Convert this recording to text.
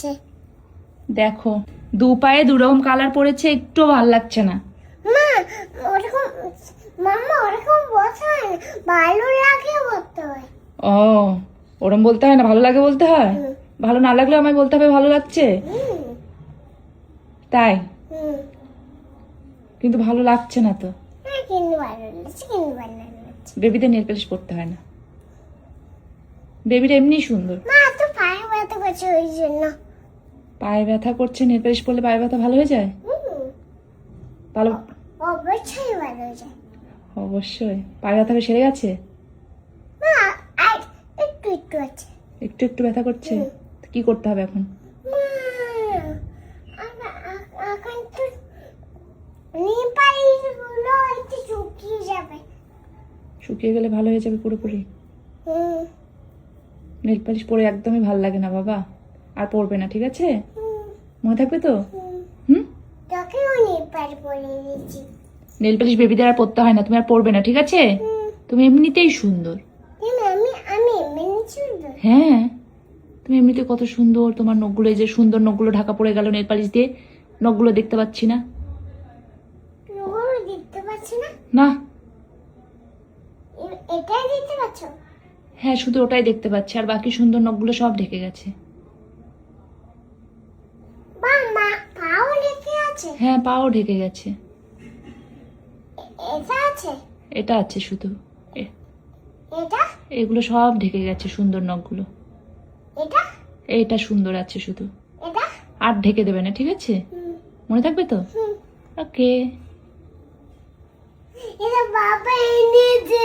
লাগছে। দেখো দু পায়ে দুরকম কালার পড়েছে, একটু ভালো লাগছে না। মা ওরকম, মাম্মা ওরকম বলতে হয় না, ভালো লাগে বলতে হয়। ও ওরম বলতে হয় না, ভালো লাগে বলতে হয়। ভালো না লাগলেও আমায় বলতে হবে ভালো লাগছে, হুম তাই? হুম। কিন্তু ভালো লাগছে না তো। হ্যাঁ কিন্তু ভালো লাগছে, কিন্তু ভালো লাগছে। বেবিদের নেল পালিশ পরতে হয় না, বেবিটা এমনি সুন্দর। মা তো পায়ে ব্যথা করছে ওই জন্য। পায়ে ব্যথা করছে, নেল পালিশ পরলে পায়ে ব্যথা ভালো হয়ে যায়? ভালো, অবশ্যই ভালো হয়ে যায়। অবশ্যই। পায়ে ব্যথা সেরে গেছে? মা আর একটু একটু আছে। একটু একটু ব্যথা করছে, তো কি করতে হবে এখন? এখন তো নেপালিগুলো একটু শুকিয়ে যাবে। শুকিয়ে গেলে ভালো হয়ে যাবে পুরোপুরি? হুম নেল পালিশ পরে একদমই ভালো লাগে না বাবা, আর পরবে না, ঠিক আছে? হুম মনে থাকবে তো? হুম। হুম। তোকেও নেপাল বলে দিয়েছি। নেল পালিশ বেবিদের আর পরতে হয় না, তুমি আর পরবে না, ঠিক আছে? তুমি এমনিতেই সুন্দর। আমি আমি এমনি সুন্দর। হ্যাঁ, তুমি এমনিতে কত সুন্দর, তোমার নখগুলো, এই যে সুন্দর নখগুলো ঢাকা পড়ে গেল নেল পালিশ দিয়ে, নখগুলো দেখতে পাচ্ছি না। ওগুলো দেখতে পাচ্ছি না। না। এটাই দেখতে পাচ্ছ? হ্যাঁ, শুধু ওটাই দেখতে পাচ্ছি, আর বাকি সুন্দর নখগুলো সব ঢেকে গেছে। বা মা পাও লেগে আছে। হ্যাঁ, পাও ঢেকে গেছে। এটা আছে, এটা আছে শুধু, এটা, এগুলো সব ঢেকে গেছে সুন্দর নখগুলো। এটা, এইটা সুন্দর আছে শুধু, এটা। আর ঢেকে দেবে না, ঠিক আছে? মনে থাকবে তো? ওকে। এটা বাবা এনেছে।